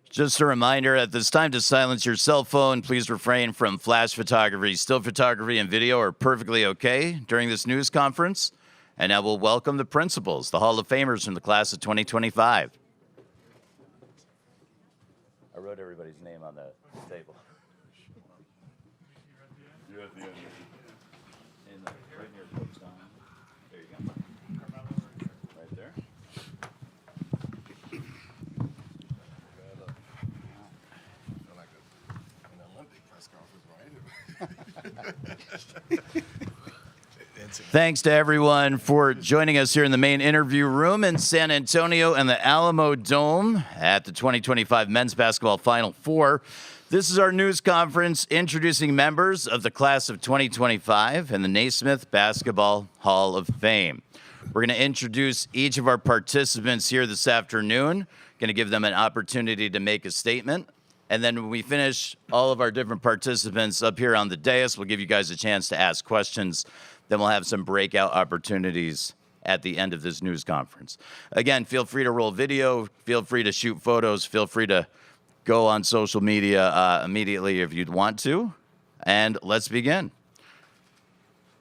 Just a reminder at this time to silence your cell phone. Please refrain from flash photography. Still photography and video are perfectly okay during this news conference. And now we'll welcome the principals, the Hall of Famers from the class of 2025. I wrote everybody's name on the table. You're at the end. Right near Coach Donovan. There you go. Right there. Thanks to everyone for joining us here in the main interview room in San Antonio and the Alamodome at the 2025 Men's Basketball Final Four. This is our news conference introducing members of the class of 2025 and the Naismith Basketball Hall of Fame. We're going to introduce each of our participants here this afternoon, going to give them an opportunity to make a statement. And then when we finish all of our different participants up here on the dais, we'll give you guys a chance to ask questions. Then we'll have some breakout opportunities at the end of this news conference. Again, feel free to roll video, feel free to shoot photos, feel free to go on social media immediately if you'd want to. And let's begin.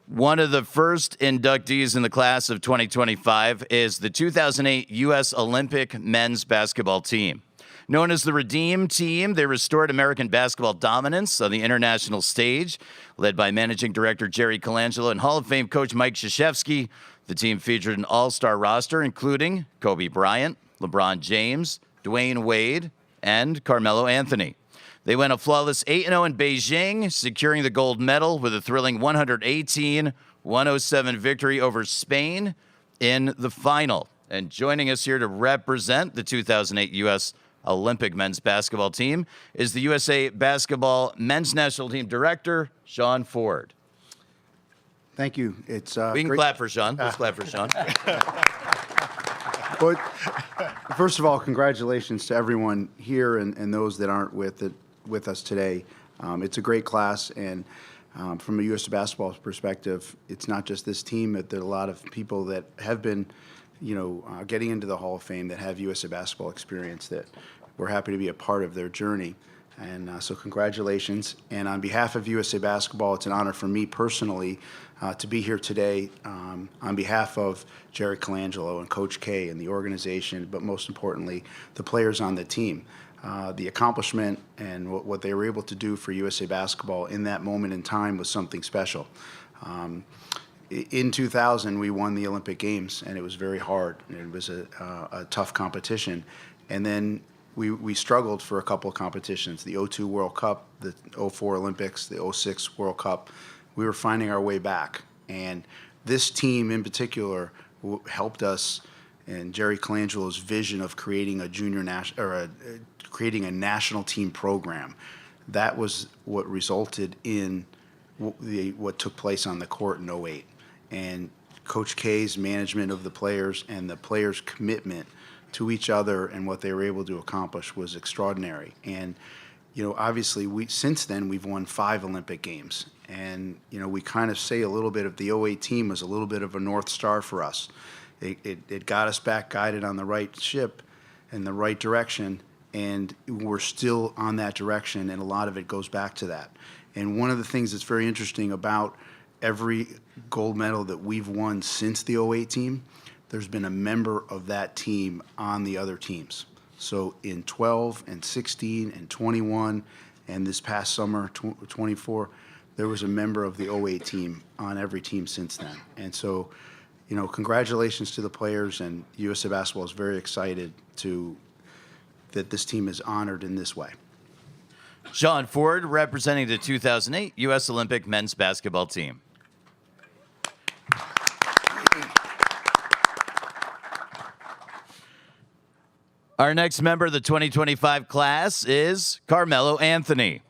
One of the first inductees in the class of 2025 is the 2008 U.S. Olympic men's basketball team. Known as the Redeem Team, they restored American basketball dominance on the international stage. Led by Managing Director Jerry Colangelo and Hall of Fame coach Mike Krzyzewski, the team featured an all-star roster including Kobe Bryant, LeBron James, Dwayne Wade, and Carmelo Anthony. They went a flawless 8-0 in Beijing, securing the gold medal with a thrilling 118-107 victory over Spain in the final. And joining us here to represent the 2008 U.S. Olympic men's basketball team is the USA Basketball men's national team director, Sean Ford. Thank you. It's we can great. clap for Sean. Let's clap for Sean. But first of all, congratulations to everyone here and those that aren't with us today. It's a great class, and from a U.S. basketball perspective, it's not just this team, but there are a lot of people that have been, getting into the Hall of Fame that have USA basketball experience that we're happy to be a part of their journey. And so congratulations. And on behalf of USA Basketball, it's an honor for me personally to be here today on behalf of Jerry Colangelo and Coach K and the organization, but most importantly, the players on the team. The accomplishment and what they were able to do for USA Basketball in that moment in time was something special. In 2000, we won the Olympic Games, and it was very hard. It was a tough competition. And then we struggled for a couple of competitions, the 02 World Cup, the 04 Olympics, the 06 World Cup. We were finding our way back. And this team in particular helped us, and Jerry Colangelo's vision of creating a creating a national team program. That was what resulted in what took place on the court in 08. And Coach K's management of the players and the players' commitment to each other and what they were able to accomplish was extraordinary. And, obviously, since then we've won 5 Olympic Games. And, we kind of say a little bit of the 08 team was a little bit of a North Star for us. It got us back guided on the right ship in the right direction, and we're still on that direction, and a lot of it goes back to that. And one of the things that's very interesting about every gold medal that we've won since the 08 team, there's been a member of that team on the other teams. So in 12 and 16 and 21 and this past summer, 24, there was a member of the 08 team on every team since then. And so, congratulations to the players, and USA Basketball is very excited that this team is honored in this way. Sean Ford representing the 2008 U.S. Olympic men's basketball team. Our next member of the 2025 class is Carmelo Anthony.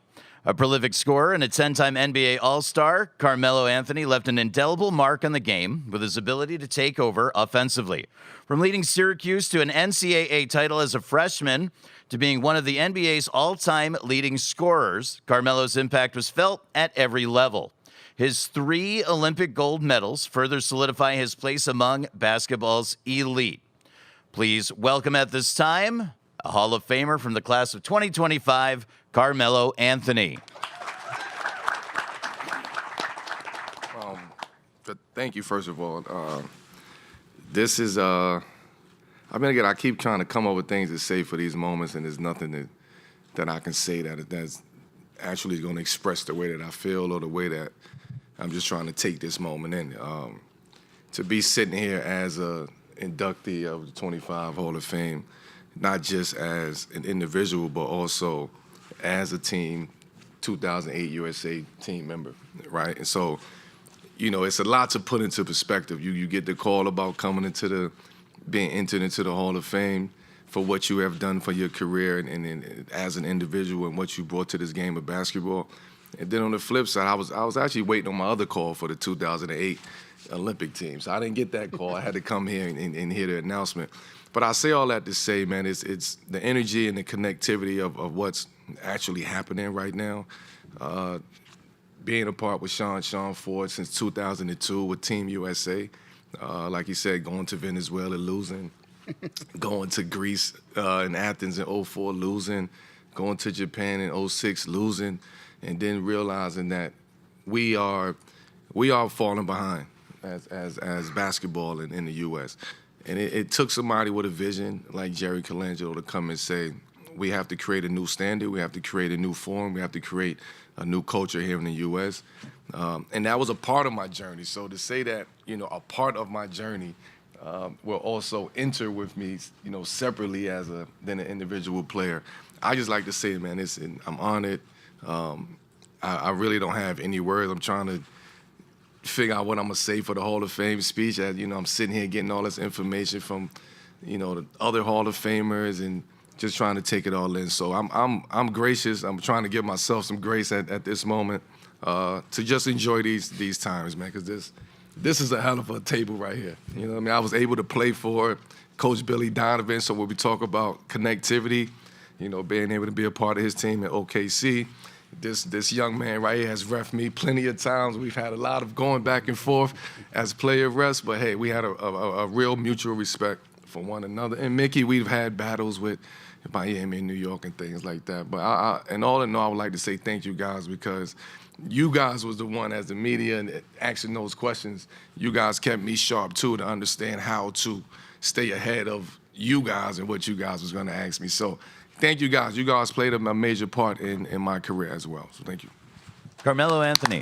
A prolific scorer and a 10-time NBA All-Star, Carmelo Anthony left an indelible mark on the game with his ability to take over offensively. From leading Syracuse to an NCAA title as a freshman to being one of the NBA's all-time leading scorers, Carmelo's impact was felt at every level. His 3 Olympic gold medals further solidify his place among basketball's elite. Please welcome at this time a Hall of Famer from the class of 2025, Carmelo Anthony. Thank you, first of all. This is, I mean, again, I keep trying to come up with things to say for these moments, and there's nothing that I can say that's actually going to express the way that I feel or the way that I'm just trying to take this moment in. To be sitting here as a inductee of the 25 Hall of Fame, not just as an individual, but also as a team, 2008 USA team member, right? And so, you know, it's a lot to put into perspective. You get the call about being entered into the Hall of Fame for what you have done for your career and as an individual and what you brought to this game of basketball. And then on the flip side, I was actually waiting on my other call for the 2008 Olympic team. So I didn't get that call. I had to come here and hear the announcement. But I say all that to say, man, it's the energy and the connectivity of what's actually happening right now. Being a part with Sean Ford since 2002 with Team USA. Like you said, going to Venezuela, losing. Going to Greece in Athens in 2004, losing. Going to Japan in 2006, losing. And then realizing that we are falling behind as basketball in the U.S. And it took somebody with a vision like Jerry Colangelo to come and say, we have to create a new standard, we have to create a new form, we have to create a new culture here in the U.S. And that was a part of my journey. So to say that, you know, a part of my journey will also enter with me, you know, separately than an individual player. I just like to say, man, I'm honored. I really don't have any words. I'm trying to figure out what I'm gonna say for the Hall of Fame speech. As you know, I'm sitting here getting all this information from, you know, the other Hall of Famers and just trying to take it all in. So I'm gracious. I'm trying to give myself some grace at this moment to just enjoy these times, man, because this is a hell of a table right here. You know what I mean? I was able to play for Coach Billy Donovan, so when we talk about connectivity, you know, being able to be a part of his team at OKC, this young man right here has reffed me plenty of times. We've had a lot of going back and forth as player refs, but hey, we had a real mutual respect for one another. And Mickey, we've had battles with Miami and New York and things like that. But and all in all, I would like to say thank you guys, because you guys was the one as the media and asking those questions. You guys kept me sharp too to understand how to stay ahead of you guys and what you guys was going to ask me. So thank you guys. You guys played a major part in my career as well. So thank you. Carmelo Anthony.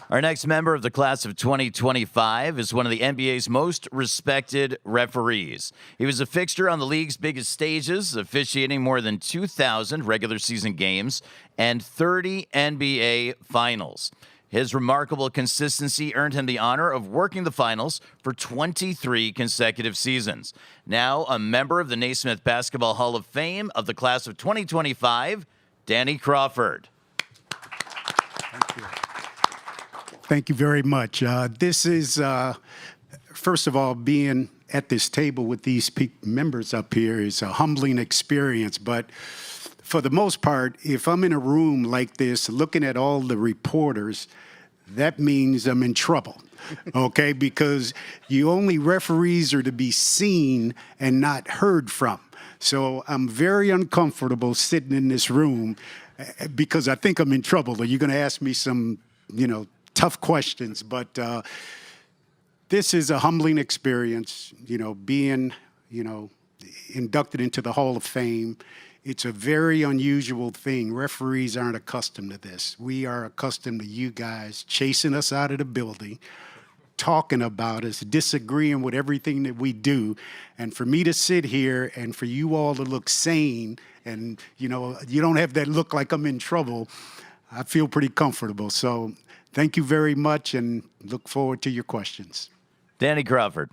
Our next member of the class of 2025 is one of the NBA's most respected referees. He was a fixture on the league's biggest stages, officiating more than 2,000 regular season games and 30 NBA finals. His remarkable consistency earned him the honor of working the finals for 23 consecutive seasons. Now a member of the Naismith Basketball Hall of Fame of the class of 2025, Danny Crawford. Thank you. Thank you very much. This is, first of all, being at this table with these members up here is a humbling experience. But for the most part, if I'm in a room like this looking at all the reporters, that means I'm in trouble, okay? Because you only referees are to be seen and not heard from. So I'm very uncomfortable sitting in this room because I think I'm in trouble. Are you going to ask me some, tough questions? But this is a humbling experience, being, inducted into the Hall of Fame. It's a very unusual thing. Referees aren't accustomed to this. We are accustomed to you guys chasing us out of the building, talking about us, disagreeing with everything that we do. And for me to sit here and for you all to look sane and, you don't have that look like I'm in trouble, I feel pretty comfortable. So thank you very much and look forward to your questions. Danny Crawford.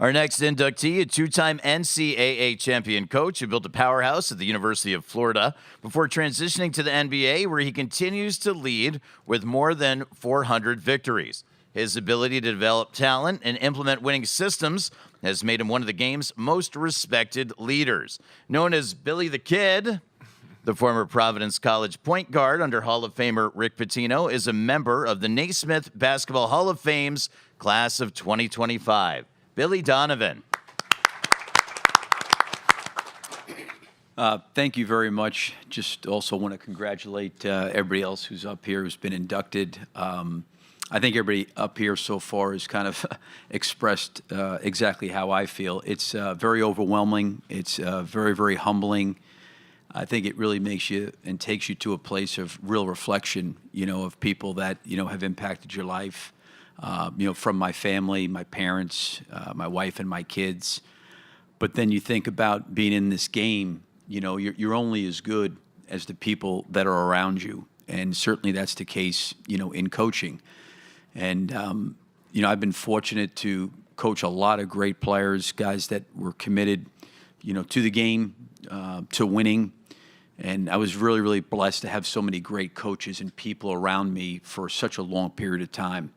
Our next inductee, a two-time NCAA champion coach who built a powerhouse at the University of Florida before transitioning to the NBA, where he continues to lead with more than 400 victories. His ability to develop talent and implement winning systems has made him one of the game's most respected leaders. Known as Billy the Kid, the former Providence College point guard under Hall of Famer Rick Pitino is a member of the Naismith Basketball Hall of Fame's class of 2025. Billy Donovan. Thank you very much. Just also want to congratulate everybody else who's up here who's been inducted. I think everybody up here so far has kind of expressed exactly how I feel. It's very overwhelming. It's very, very humbling. I think it really makes you and takes you to a place of real reflection, of people that, have impacted your life, from my family, my parents, my wife and my kids. But then you think about being in this game, you're only as good as the people that are around you. And certainly that's the case, in coaching. And, I've been fortunate to coach a lot of great players, guys that were committed, to the game, to winning. And I was really, really blessed to have so many great coaches and people around me for such a long period of time.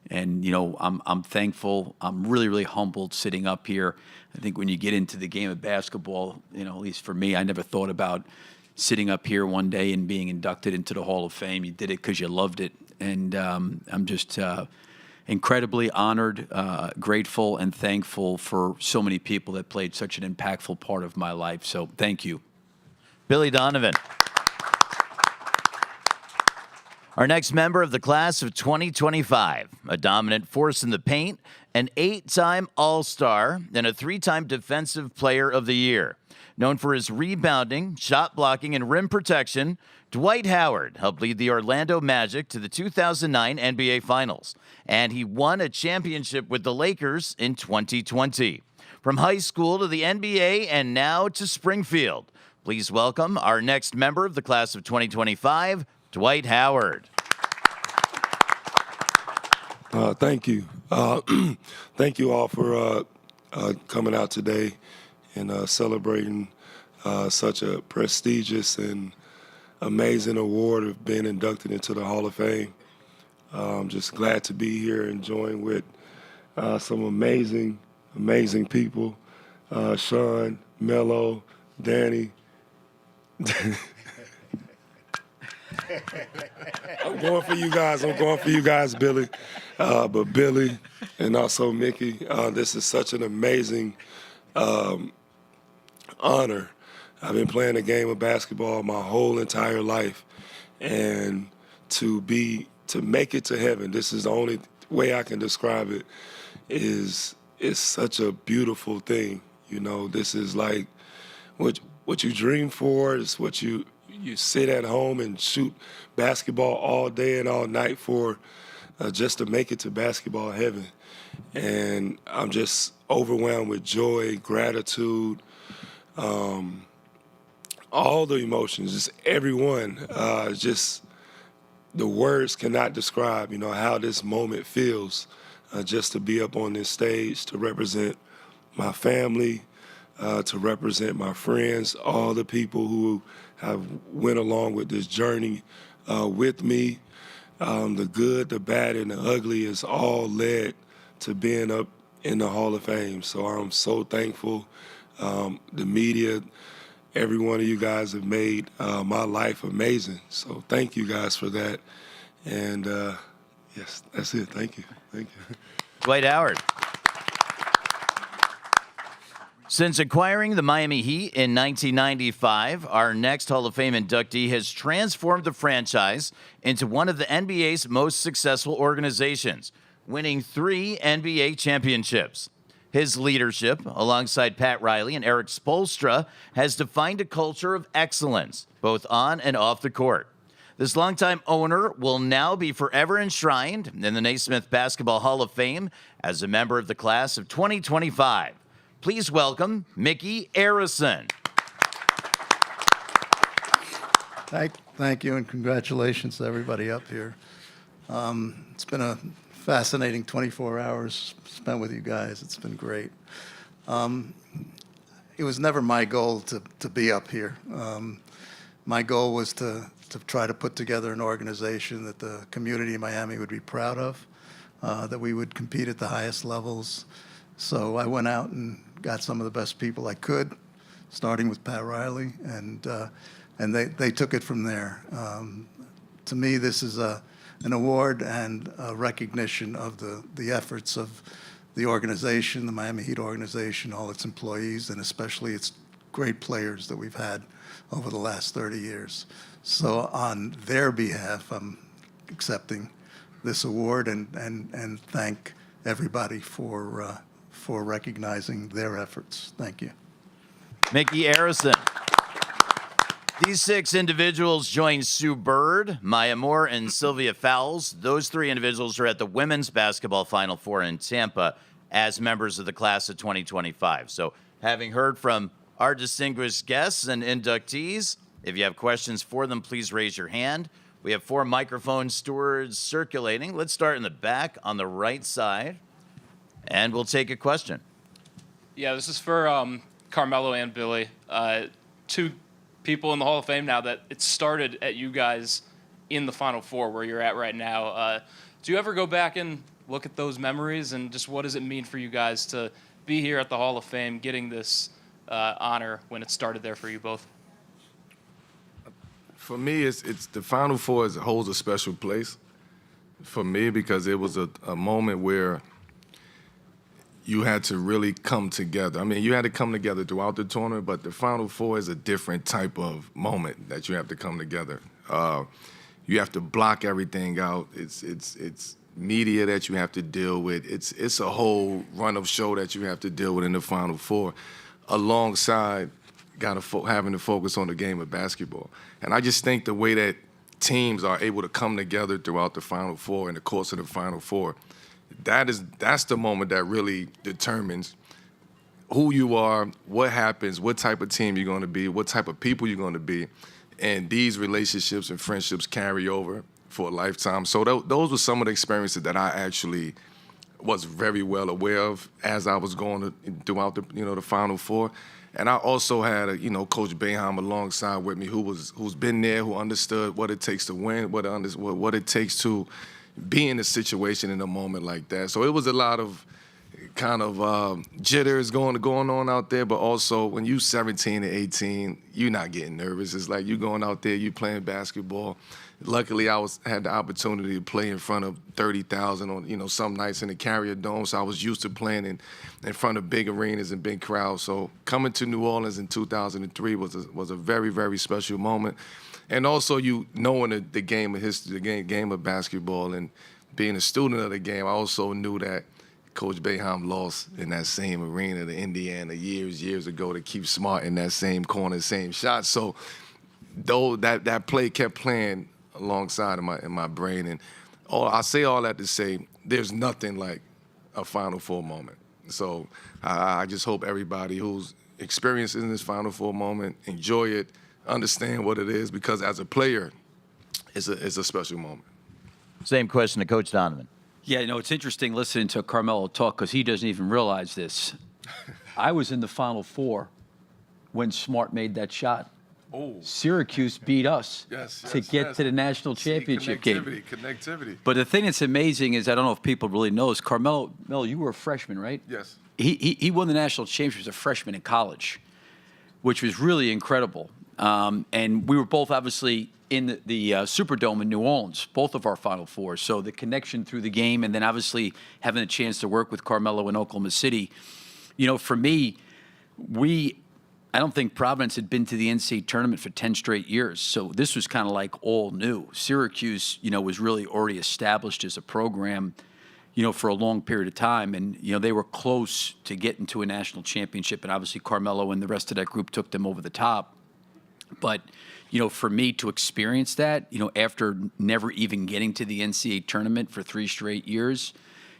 And, I'm thankful. I'm really, really humbled sitting up here. I think when you get into the game of basketball, at least for me, I never thought about sitting up here one day and being inducted into the Hall of Fame. You did it because you loved it. And I'm just incredibly honored, grateful, and thankful for so many people that played such an impactful part of my life. So thank you. Billy Donovan. Our next member of the class of 2025, a dominant force in the paint, an 8-time All-Star, and a 3-time Defensive Player of the Year. Known for his rebounding, shot blocking, and rim protection, Dwight Howard helped lead the Orlando Magic to the 2009 NBA Finals, and he won a championship with the Lakers in 2020. From high school to the NBA and now to Springfield, please welcome our next member of the class of 2025, Dwight Howard. Thank you. Thank you all for coming out today and celebrating such a prestigious and amazing award of being inducted into the Hall of Fame. I'm just glad to be here enjoying with some amazing people. Sean, Melo, Danny. I'm going for you guys, Billy. But Billy and also Mickey, this is such an amazing honor. I've been playing the game of basketball my whole entire life, and to make it to heaven, this is the only way I can describe it, is such a beautiful thing. This is like what you dream for. It's what you sit at home and shoot basketball all day and all night for, just to make it to basketball heaven. And I'm just overwhelmed with joy, gratitude, all the emotions, just everyone. Just the words cannot describe, how this moment feels, just to be up on this stage, to represent my family, to represent my friends, all the people who have went along with this journey with me. The good, the bad, and the ugly is all led to being up in the Hall of Fame. So I'm so thankful. The media, every one of you guys have made my life amazing. So thank you guys for that. And yes, that's it. Thank you. Thank you. Dwight Howard. Since acquiring the Miami Heat in 1995, our next Hall of Fame inductee has transformed the franchise into one of the NBA's most successful organizations, winning 3 NBA championships. His leadership, alongside Pat Riley and Eric Spoelstra, has defined a culture of excellence, both on and off the court. This longtime owner will now be forever enshrined in the Naismith Basketball Hall of Fame as a member of the class of 2025. Please welcome Mickey Arison. Thank you, and congratulations to everybody up here. It's been a fascinating 24 hours spent with you guys. It's been great. It was never my goal to be up here. My goal was to try to put together an organization that the community of Miami would be proud of, that we would compete at the highest levels. So I went out and got some of the best people I could, starting with Pat Riley, and they took it from there. To me, this is a an award and a recognition of the efforts of the organization, the Miami Heat organization, all its employees, and especially its great players that we've had over the last 30 years. So on their behalf, I'm accepting this award and thank everybody for recognizing their efforts. Thank you. Mickey Arison. These 6 individuals join Sue Bird, Maya Moore, and Sylvia Fowles. Those 3 individuals are at the women's basketball Final Four in Tampa as members of the class of 2025. So having heard from our distinguished guests and inductees, if you have questions for them, please raise your hand. We have 4 microphone stewards circulating. Let's start in the back on the right side, and we'll take a question. Yeah, this is for Carmelo and Billy. 2 people in the Hall of Fame now that it started at you guys in the Final Four where you're at right now. Do you ever go back and look at those memories, and just what does it mean for you guys to be here at the Hall of Fame getting this honor when it started there for you both? For me, it's the Final Four holds a special place for me because it was a moment where you had to really come together. I mean, you had to come together throughout the tournament, but the Final Four is a different type of moment that you have to come together. You have to block everything out. It's media that you have to deal with. It's a whole run of show that you have to deal with in the Final Four, alongside having to focus on the game of basketball. And I just think the way that teams are able to come together throughout the Final Four in the course of the Final Four, that's the moment that really determines who you are, what happens, what type of team you're going to be, what type of people you're going to be. And these relationships and friendships carry over for a lifetime. So those were some of the experiences that I actually was very well aware of as I was going throughout the Final Four. And I also had Coach Boeheim alongside with me who's been there, who understood what it takes to win, what it takes to be in a situation in a moment like that. So it was a lot of kind of jitters going on out there, but also when you 17 and 18, you're not getting nervous. It's like you going out there, you playing basketball. Luckily, I had the opportunity to play in front of 30,000 on some nights in the Carrier Dome, so I was used to playing in front of big arenas and big crowds. So coming to New Orleans in 2003 was a very, very special moment. And also, knowing the game of history, the game of basketball, and being a student of the game, I also knew that Coach Boeheim lost in that same arena to Indiana years ago to keep Smart in that same corner, same shot. So, though that play kept playing alongside in my brain, and I say all that to say there's nothing like a Final Four moment. So I just hope everybody who's experiencing this Final Four moment enjoy it, understand what it is, because as a player, it's a special moment. Same question to Coach Donovan. Yeah, it's interesting listening to Carmelo talk because he doesn't even realize this. I was in the Final Four when Smart made that shot. Oh. Syracuse beat us to get to the national championship game. Connectivity. But the thing that's amazing is, I don't know if people really know, is Carmelo, you were a freshman, right? Yes. He won the national championship as a freshman in college, which was really incredible. And we were both obviously in the Superdome in New Orleans, both of our Final Fours. So the connection through the game, and then obviously having a chance to work with Carmelo in Oklahoma City. For me, I don't think Providence had been to the NCAA tournament for 10 straight years. So this was kind of like all new. Syracuse, was really already established as a program, for a long period of time. And, they were close to getting to a national championship. And obviously Carmelo and the rest of that group took them over the top. But, for me to experience that, after never even getting to the NCAA tournament for 3 straight years,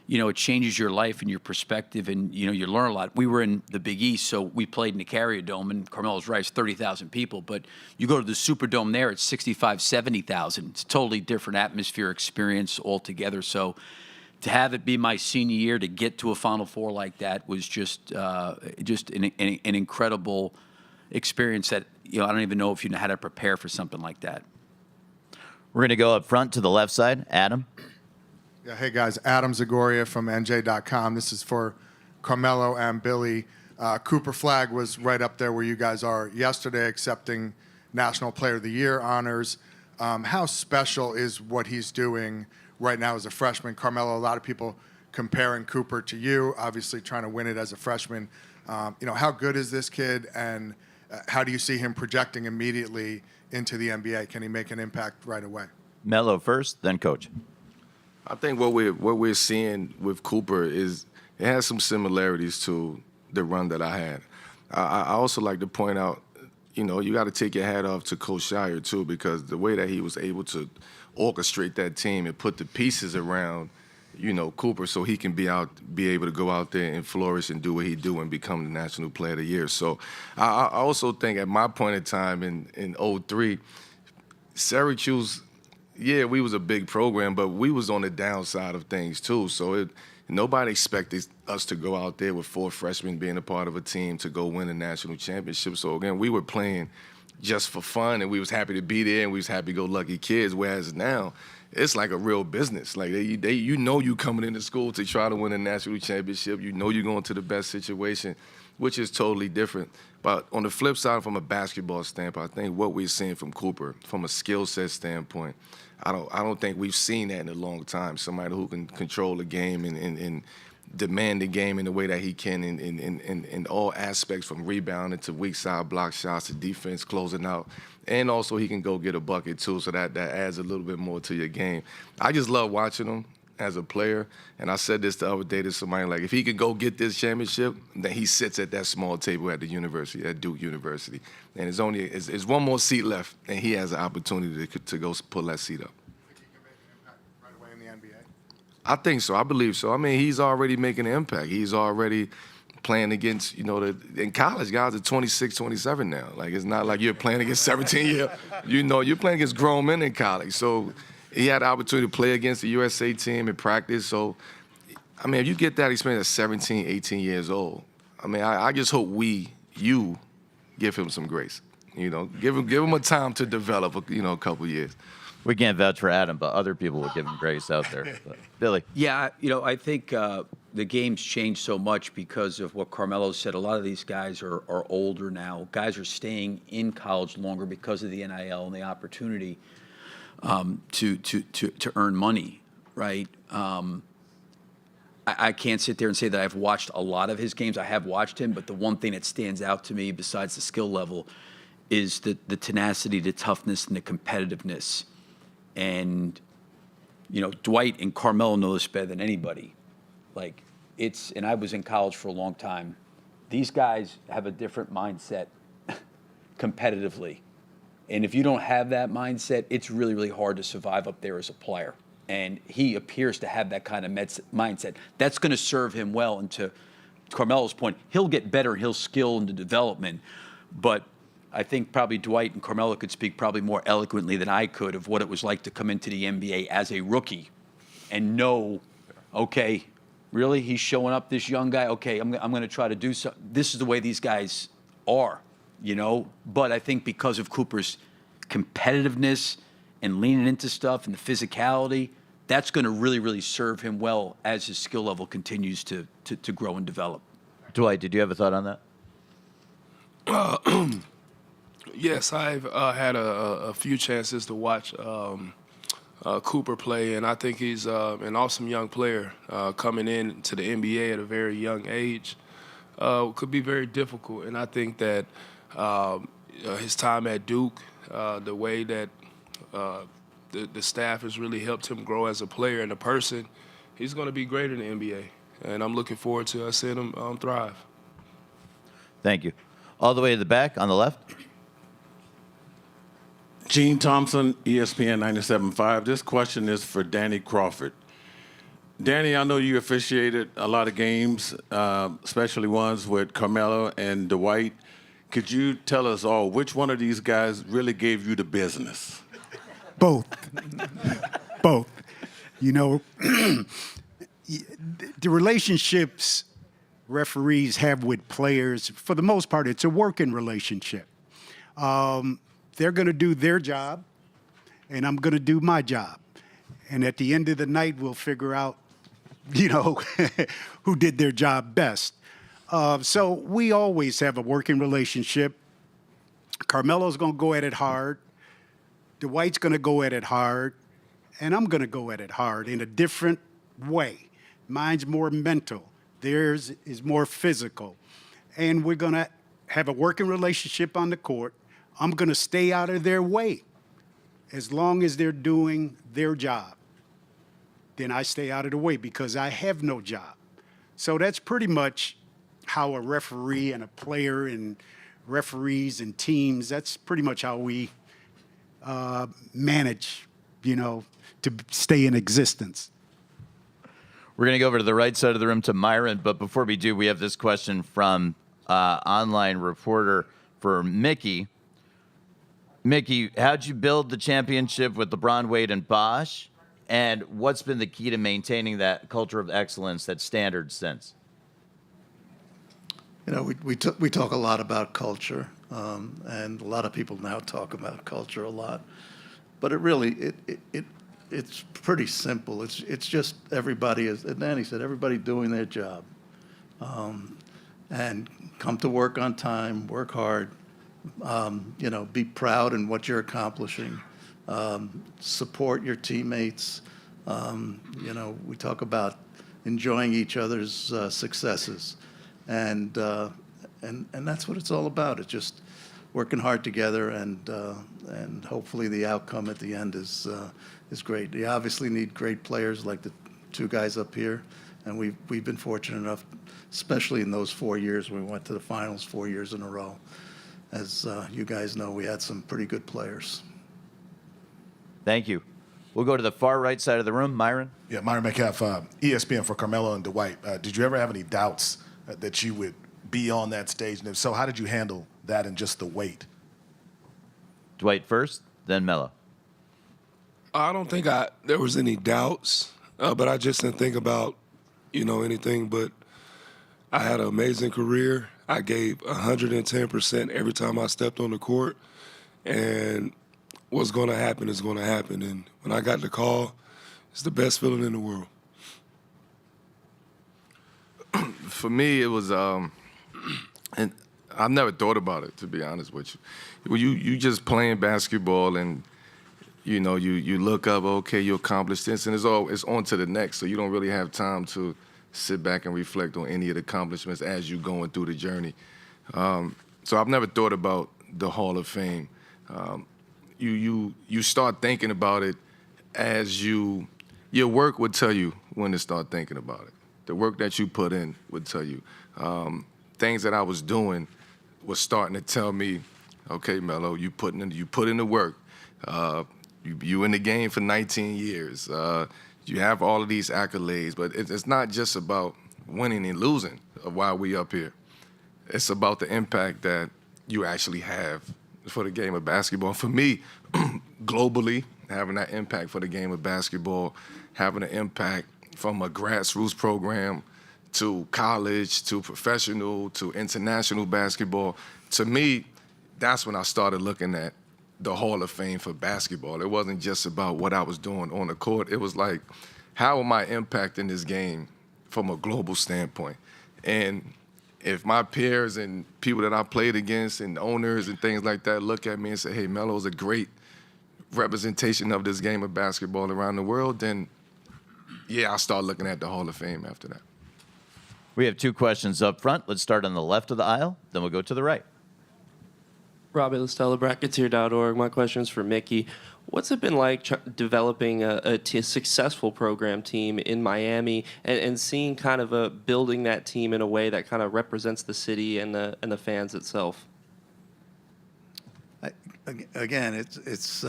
it changes your life and your perspective, and, you learn a lot. We were in the Big East, so we played in the Carrier Dome, and Carmelo's right, it's 30,000 people. But you go to the Superdome there, it's 65, 70,000. It's a totally different atmosphere, experience altogether. So to have it be my senior year, to get to a Final Four like that was just an incredible experience that, I don't even know if you know how to prepare for something like that. We're going to go up front to the left side. Adam. Yeah, hey guys, Adam Zagoria from NJ.com. This is for Carmelo and Billy. Cooper Flagg was right up there where you guys are yesterday, accepting National Player of the Year honors. How special is what he's doing right now as a freshman? Carmelo, a lot of people comparing Cooper to you, obviously trying to win it as a freshman. How good is this kid, and how do you see him projecting immediately into the NBA? Can he make an impact right away? Melo first, then Coach. I think what we're seeing with Cooper is it has some similarities to the run that I had. I also like to point out, you got to take your hat off to Coach Shire too, because the way that he was able to orchestrate that team and put the pieces around, Cooper, so he can be able to go out there and flourish and do what he do and become the National Player of the Year. So I also think at my point in time in 03, Syracuse, yeah, we was a big program, but we was on the downside of things too. So nobody expected us to go out there with 4 freshmen being a part of a team to go win a national championship. So again, we were playing just for fun, and we was happy to be there, and we was happy-go-lucky kids. Whereas now, it's like a real business. Like you coming into school to try to win a national championship. You know you're going to the best situation, which is totally different. But on the flip side, from a basketball standpoint, I think what we're seeing from Cooper, from a skill set standpoint, I don't think we've seen that in a long time. Somebody who can control the game and demand the game in the way that he can in all aspects, from rebounding to weak side block shots to defense closing out. And also he can go get a bucket too, so that adds a little bit more to your game. I just love watching him as a player. And I said this the other day to somebody, like, if he could go get this championship, then he sits at that small table at the university, at Duke University. And it's one more seat left, and he has an opportunity to go pull that seat up. Think he can make an impact right away in the NBA? I think so. I believe so. I mean, he's already making an impact. He's already playing against, in college, guys are 26, 27 now. Like, it's not like you're playing against 17-year. You're playing against grown men in college. So he had the opportunity to play against the USA team in practice. So, I mean, if you get that experience at 17, 18 years old, I mean, I just hope you give him some grace. Give him a time to develop, a couple years. We can't vouch for Adam, but other people will give him grace out there. But, Billy. Yeah, I think the game's changed so much because of what Carmelo said. A lot of these guys are older now. Guys are staying in college longer because of the NIL and the opportunity to earn money, right? I can't sit there and say that I've watched a lot of his games. I have watched him, but the one thing that stands out to me besides the skill level is the tenacity, the toughness, and the competitiveness. And, Dwight and Carmelo know this better than anybody. Like, and I was in college for a long time. These guys have a different mindset competitively. And if you don't have that mindset, it's really, really hard to survive up there as a player. And he appears to have that kind of mindset. That's going to serve him well. And to Carmelo's point, he'll get better, he'll skill into development. But I think probably Dwight and Carmelo could speak probably more eloquently than I could of what it was like to come into the NBA as a rookie and know, okay, really, he's showing up, this young guy, okay, I'm going to try to do something. This is the way these guys are, But I think because of Cooper's competitiveness and leaning into stuff and the physicality, that's going to really, really serve him well as his skill level continues to grow and develop. Dwight, did you have a thought on that? Yes, I've had a few chances to watch Cooper play, and I think he's an awesome young player coming in to the NBA at a very young age. Could be very difficult, and I think that his time at Duke, the way that the staff has really helped him grow as a player and a person, he's going to be great in the NBA, and I'm looking forward to seeing him thrive. Thank you. All the way to the back on the left. Gene Thompson, ESPN 97.5. This question is for Danny Crawford. Danny, I know you officiated a lot of games, especially ones with Carmelo and Dwight. Could you tell us all which one of these guys really gave you the business? Both. Both. The relationships referees have with players, for the most part, it's a working relationship. They're going to do their job, and I'm going to do my job. And at the end of the night, we'll figure out, who did their job best. So we always have a working relationship. Carmelo's going to go at it hard. Dwight's going to go at it hard, and I'm going to go at it hard in a different way. Mine's more mental. Theirs is more physical. And we're going to have a working relationship on the court. I'm going to stay out of their way as long as they're doing their job. Then I stay out of the way because I have no job. So that's pretty much how a referee and a player and referees and teams, that's pretty much how we manage, to stay in existence. We're going to go over to the right side of the room to Myron, but before we do, we have this question from online reporter for Mickey. Mickey, how'd you build the championship with LeBron, Wade, and Bosh? And what's been the key to maintaining that culture of excellence, that standard since? We talk a lot about culture, and a lot of people now talk about culture a lot. But it's pretty simple. It's just everybody, as Danny said, everybody doing their job, and come to work on time, work hard, be proud in what you're accomplishing, support your teammates. We talk about enjoying each other's successes, and that's what it's all about. It's just working hard together, and hopefully the outcome at the end is great. You obviously need great players like the two guys up here, and we've been fortunate enough, especially in those 4 years when we went to the finals 4 years in a row. As you guys know, we had some pretty good players. Thank you. We'll go to the far right side of the room. Myron? Yeah, Myron Metcalf, ESPN for Carmelo and Dwight. Did you ever have any doubts that you would be on that stage? And if so, how did you handle that and just the weight? Dwight first, then Melo. I don't think there was any doubts, but I just didn't think about, anything. But I had an amazing career. I gave 110% every time I stepped on the court, and what's going to happen is going to happen. And when I got the call, it's the best feeling in the world. For me, it was, and I've never thought about it, to be honest with you. You just playing basketball, and you look up, okay, you accomplished this, and it's on to the next. So you don't really have time to sit back and reflect on any of the accomplishments as you're going through the journey. So I've never thought about the Hall of Fame. You start thinking about it as your work would tell you when to start thinking about it. The work that you put in would tell you. Things that I was doing was starting to tell me, okay, Melo, you put in the work. You in the game for 19 years. You have all of these accolades, but it's not just about winning and losing while we up here. It's about the impact that you actually have for the game of basketball. For me, globally, having that impact for the game of basketball, having an impact from a grassroots program to college to professional to international basketball, to me, that's when I started looking at the Hall of Fame for basketball. It wasn't just about what I was doing on the court. It was like, how am I impacting this game from a global standpoint? And if my peers and people that I played against and owners and things like that look at me and say, hey, Melo's a great representation of this game of basketball around the world, then, yeah, I'll start looking at the Hall of Fame after that. We have two questions up front. Let's start on the left of the aisle, then we'll go to the right. Robbie Listella, Bracketeer.org. My question is for Mickey. What's it been like developing a successful program team in Miami and seeing kind of building that team in a way that kind of represents the city and the fans itself? Again, it's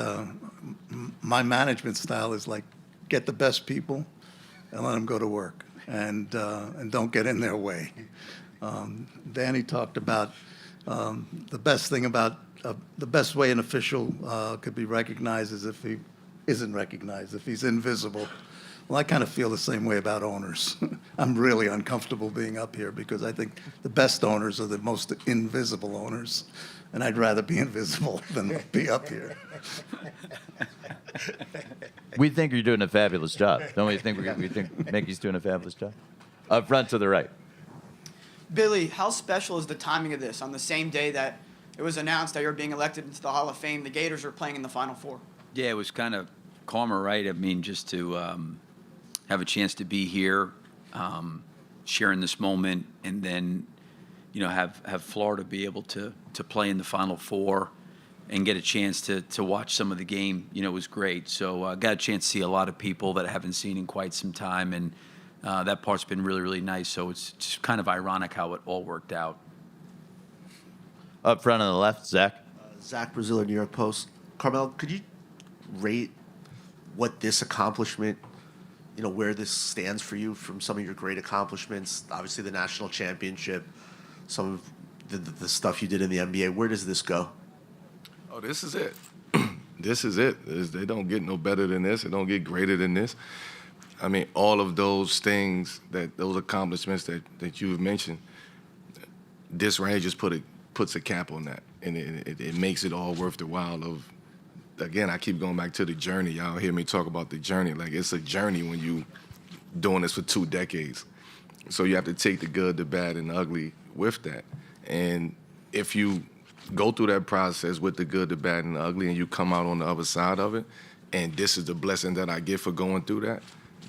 my management style is like get the best people and let them go to work and don't get in their way. Danny talked about the best thing about the best way an official could be recognized is if he isn't recognized, if he's invisible. Well, I kind of feel the same way about owners. I'm really uncomfortable being up here because I think the best owners are the most invisible owners, and I'd rather be invisible than be up here. We think you're doing a fabulous job. Don't we think we think Mickey's doing a fabulous job? Up front to the right. Billy, how special is the timing of this? On the same day that it was announced that you're being elected into the Hall of Fame, the Gators are playing in the Final Four. Yeah, it was kind of calmer, right? I mean, just to have a chance to be here, sharing this moment, and then, have Florida be able to play in the Final Four and get a chance to watch some of the game, was great. So I got a chance to see a lot of people that I haven't seen in quite some time, and that part's been really, really nice. So it's just kind of ironic how it all worked out. Up front on the left, Zach. Zach Braziller, New York Post. Carmelo, could you rate what this accomplishment, where this stands for you from some of your great accomplishments? Obviously, the national championship, some of the stuff you did in the NBA. Where does this go? Oh, this is it. This is it. They don't get no better than this. They don't get greater than this. I mean, all of those things, those accomplishments that you've mentioned, this right here just puts a cap on that, and it makes it all worth the while of. Again, I keep going back to the journey. Y'all hear me talk about the journey. Like, it's a journey when you doing this for 2 decades. So you have to take the good, the bad, and the ugly with that. And if you go through that process with the good, the bad, and the ugly, and you come out on the other side of it, and this is the blessing that I get for going through that,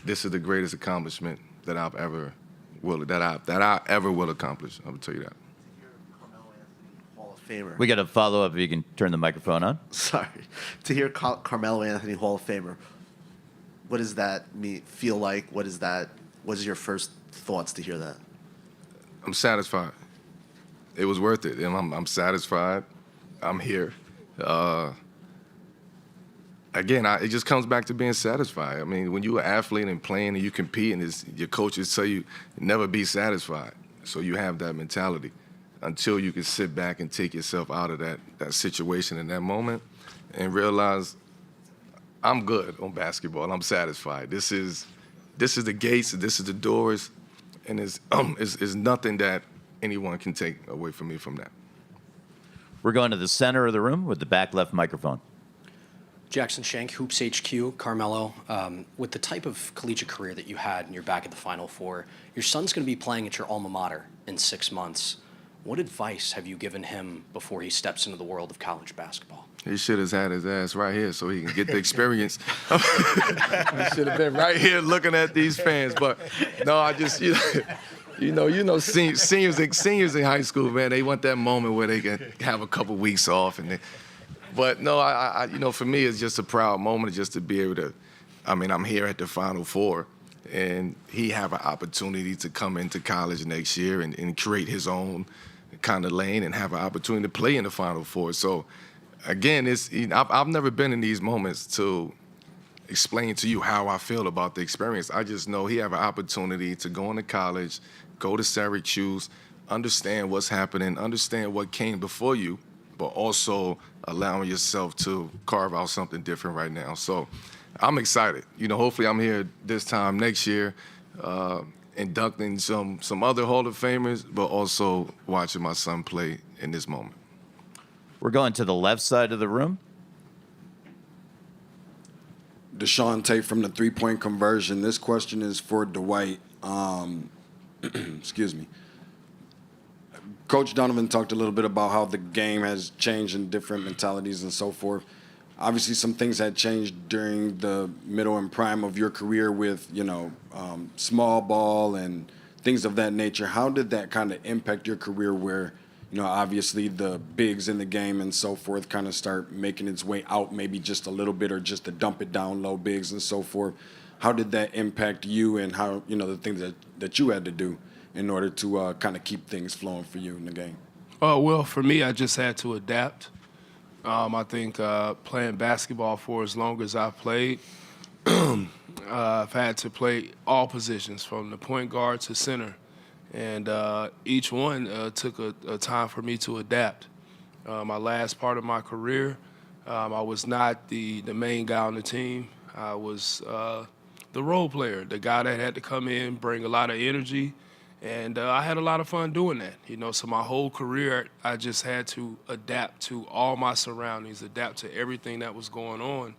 this is the greatest accomplishment that I ever will accomplish. I will tell you that. Famer. We got a follow-up if you can turn the microphone on. Sorry. To hear Carmelo Anthony Hall of Famer, what does that feel like? What is your first thoughts to hear that? I'm satisfied. It was worth it. And I'm satisfied. I'm here. Again, it just comes back to being satisfied. I mean, when you're an athlete and playing and you compete, and your coaches tell you never be satisfied. So you have that mentality until you can sit back and take yourself out of that situation in that moment and realize I'm good on basketball. I'm satisfied. This is the gates. This is the doors, and it's nothing that anyone can take away from me from that. We're going to the center of the room with the back left microphone. Jackson Shank, Hoops HQ, Carmelo. With the type of collegiate career that you had and you're back at the Final Four, your son's going to be playing at your alma mater in 6 months. What advice have you given him before he steps into the world of college basketball? He should have had his ass right here so he can get the experience. He should have been right here looking at these fans. But no, I just, seniors in high school, man, they want that moment where they can have a couple weeks off. But no, I for me, it's just a proud moment just to be able to. I mean, I'm here at the Final Four, and he have an opportunity to come into college next year and create his own kind of lane and have an opportunity to play in the Final Four. So, again, I've never been in these moments to explain to you how I feel about the experience. I just know he have an opportunity to go into college, go to Syracuse, understand what's happening, understand what came before you, but also allowing yourself to carve out something different right now. So I'm excited. Hopefully I'm here this time next year, inducting some other Hall of Famers, but also watching my son play in this moment. We're going to the left side of the room. Deshaun Tate from the three-point conversion. This question is for Dwight. Excuse me. Coach Donovan talked a little bit about how the game has changed in different mentalities and so forth. Obviously, some things had changed during the middle and prime of your career with, small ball and things of that nature. How did that kind of impact your career where, obviously the bigs in the game and so forth kind of start making its way out maybe just a little bit or just to dump it down low bigs and so forth? How did that impact you and how, the things that you had to do in order to kind of keep things flowing for you in the game? Well, for me, I just had to adapt. I think playing basketball for as long as I've played, I've had to play all positions from the point guard to center. And each one took a time for me to adapt. My last part of my career, I was not the main guy on the team. I was the role player, the guy that had to come in, bring a lot of energy. And I had a lot of fun doing that, So my whole career, I just had to adapt to all my surroundings, adapt to everything that was going on.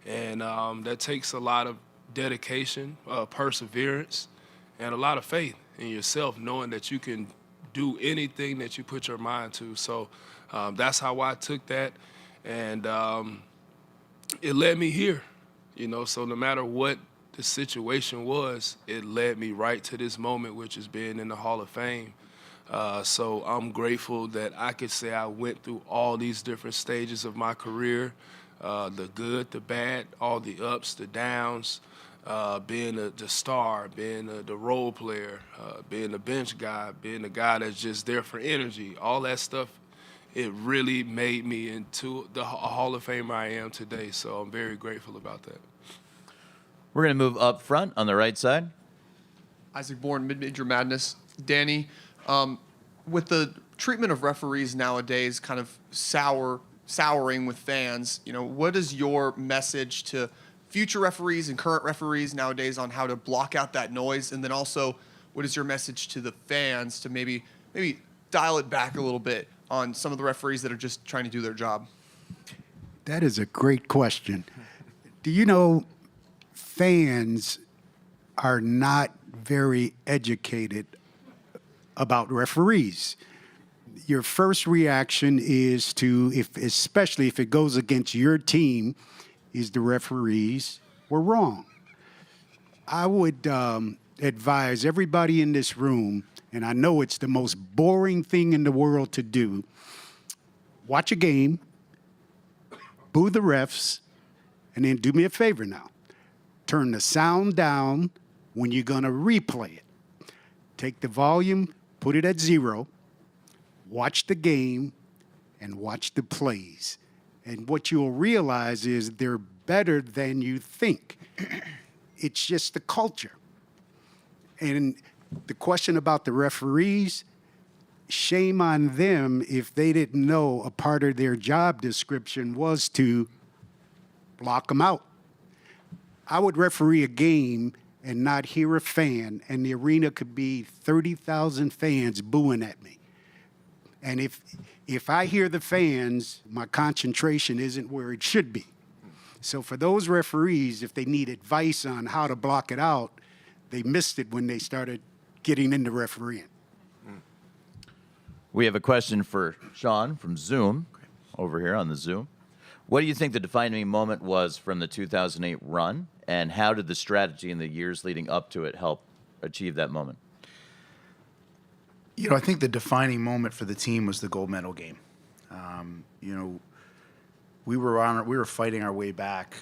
And that takes a lot of dedication, perseverance, and a lot of faith in yourself, knowing that you can do anything that you put your mind to. So that's how I took that. And it led me here, so no matter what the situation was, it led me right to this moment, which is being in the Hall of Fame. So I'm grateful that I could say I went through all these different stages of my career, the good, the bad, all the ups, the downs, being the star, being the role player, being the bench guy, being the guy that's just there for energy, all that stuff. It really made me into the Hall of Famer I am today, so I'm very grateful about that. We're going to move up front on the right side. Isaac Bourne, Mid-Major Madness. Danny, with the treatment of referees nowadays kind of souring with fans, what is your message to future referees and current referees nowadays on how to block out that noise? And then also, what is your message to the fans to maybe dial it back a little bit on some of the referees that are just trying to do their job? That is a great question. Do you know fans are not very educated about referees? Your first reaction is especially if it goes against your team, is the referees were wrong. I would advise everybody in this room, and I know it's the most boring thing in the world to do, watch a game, boo the refs, and then do me a favor now. Turn the sound down when you're going to replay it. Take the volume, put it at 0, watch the game, and watch the plays. And what you'll realize is they're better than you think. It's just the culture. And the question about the referees, shame on them if they didn't know a part of their job description was to block them out. I would referee a game and not hear a fan, and the arena could be 30,000 fans booing at me. And if I hear the fans, my concentration isn't where it should be. So for those referees, if they need advice on how to block it out, they missed it when they started getting into refereeing. We have a question for Sean from Zoom, over here on the Zoom. What do you think the defining moment was from the 2008 run, and how did the strategy in the years leading up to it help achieve that moment? I think the defining moment for the team was the gold medal game. We were fighting our way back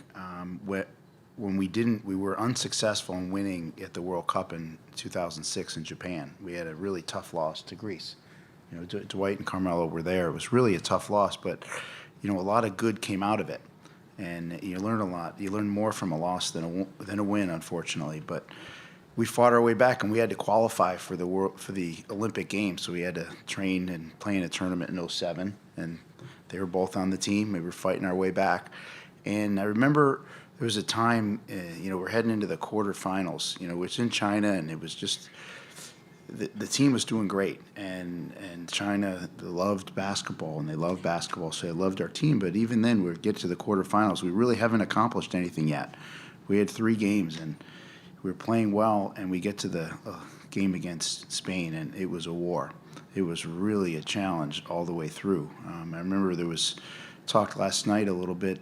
when we were unsuccessful in winning at the World Cup in 2006 in Japan. We had a really tough loss to Greece. Dwight and Carmelo were there. It was really a tough loss, but a lot of good came out of it, and you learn a lot. You learn more from a loss than a win, unfortunately. But we fought our way back, and we had to qualify for the Olympic Games. So we had to train and play in a tournament in 2007, and they were both on the team. We were fighting our way back, and I remember there was a time, we're heading into the quarterfinals, which in China, and it was just the team was doing great, and China loved basketball, and they loved basketball, so they loved our team. But even then, we get to the quarterfinals, we really haven't accomplished anything yet. We had 3 games, and we were playing well, and we get to the game against Spain, and it was a war. It was really a challenge all the way through. I remember there was talk last night a little bit.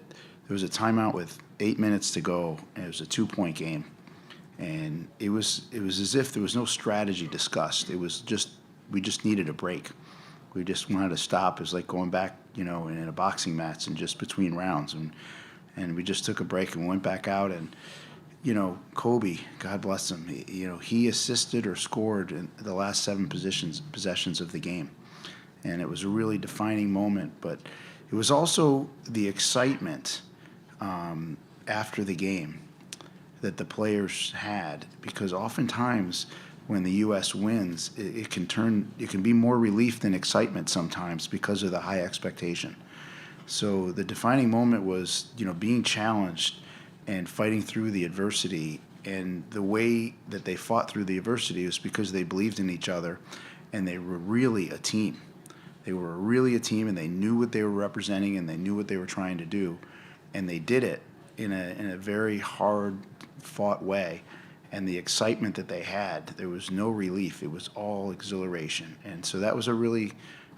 There was a timeout with 8 minutes to go, and it was a 2-point game. And it was as if there was no strategy discussed. It was just, we just needed a break. We just wanted to stop. It was like going back, in a boxing match and just between rounds. And we just took a break and went back out. And, Kobe, God bless him, he assisted or scored in the last 7 possessions of the game. And it was a really defining moment. But it was also the excitement after the game that the players had, because oftentimes when the U.S. wins, it can be more relief than excitement sometimes because of the high expectation. So the defining moment was, being challenged and fighting through the adversity, and the way that they fought through the adversity was because they believed in each other, and they were really a team. They were really a team, and they knew what they were representing, and they knew what they were trying to do, and they did it in a very hard fought way. And the excitement that they had, there was no relief. It was all exhilaration. And so that was a really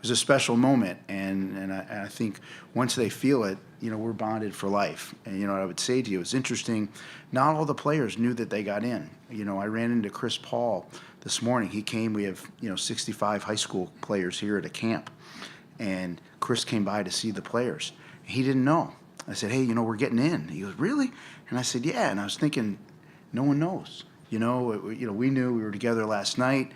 was a special moment, and I think once they feel it, we're bonded for life. And I would say to you, it's interesting. Not all the players knew that they got in. I ran into Chris Paul this morning. He came. We have 65 high school players here at a camp, and Chris came by to see the players. He didn't know. I said, hey, we're getting in. He goes, really? And I said, yeah. And I was thinking, no one knows. We knew. We were together last night.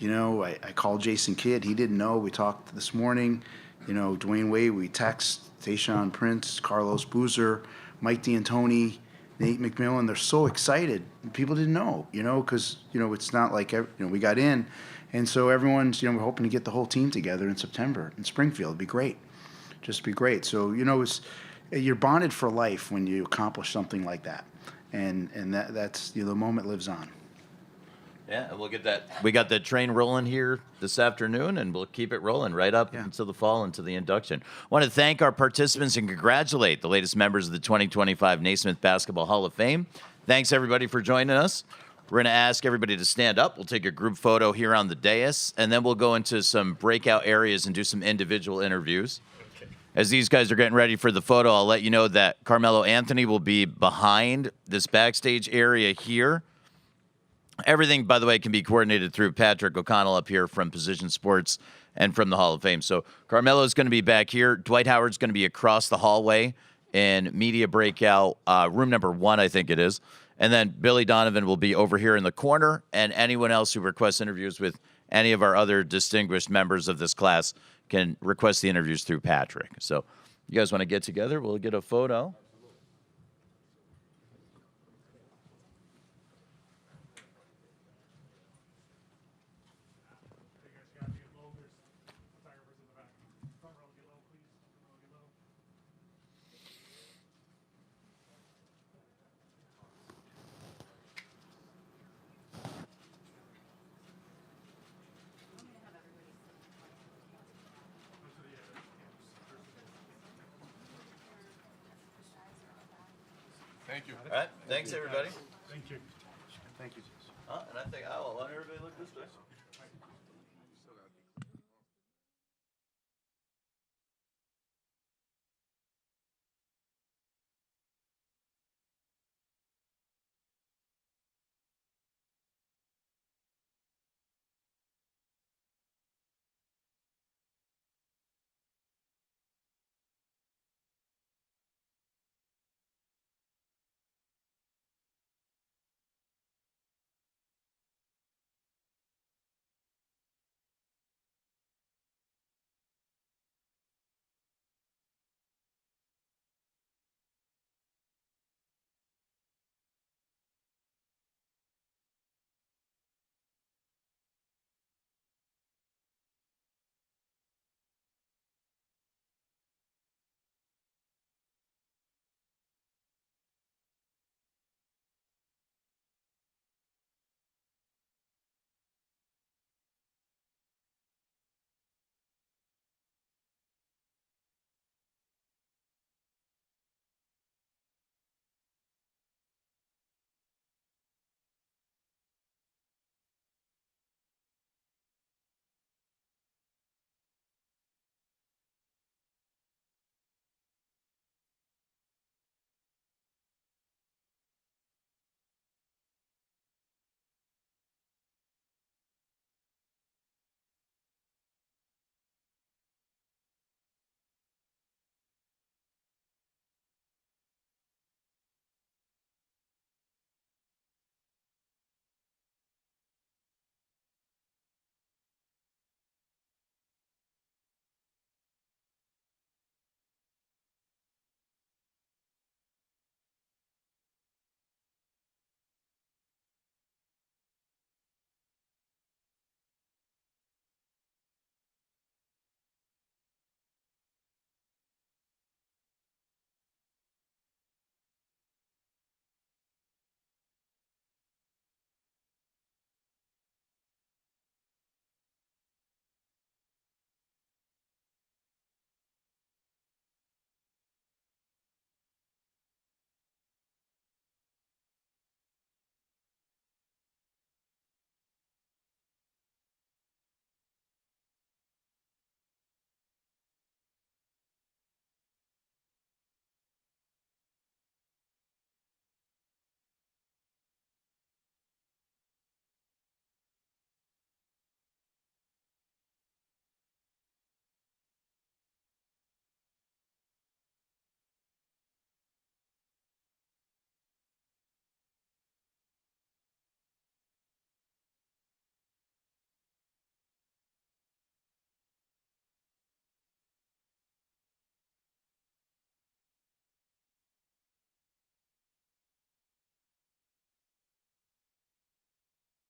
I called Jason Kidd. He didn't know. We talked this morning. Dwayne Wade, we text Tayshaun Prince, Carlos Boozer, Mike D'Antoni, Nate McMillan. They're so excited. People didn't know, because, it's not like, we got in. And so everyone's, we're hoping to get the whole team together in September in Springfield. It'd be great. Just be great. So, you're bonded for life when you accomplish something like that. And that's, the moment lives on. Yeah, and we'll get that. We got the train rolling here this afternoon, and we'll keep it rolling right up until the fall, into the induction. I want to thank our participants and congratulate the latest members of the 2025 Naismith Basketball Hall of Fame. Thanks, everybody, for joining us. We're going to ask everybody to stand up. We'll take a group photo here on the dais, and then we'll go into some breakout areas and do some individual interviews. As these guys are getting ready for the photo, I'll let you know that Carmelo Anthony will be behind this backstage area here. Everything, by the way, can be coordinated through Patrick O'Connell up here from Position Sports and from the Hall of Fame. So Carmelo's going to be back here. Dwight Howard's going to be across the hallway in media breakout, room number 1, I think it is. And then Billy Donovan will be over here in the corner, and anyone else who requests interviews with any of our other distinguished members of this class can request the interviews through Patrick. So you guys want to get together? We'll get a photo. Thank you. All right. Thanks, everybody. Thank you. Thank you. And I think I want everybody to look this way.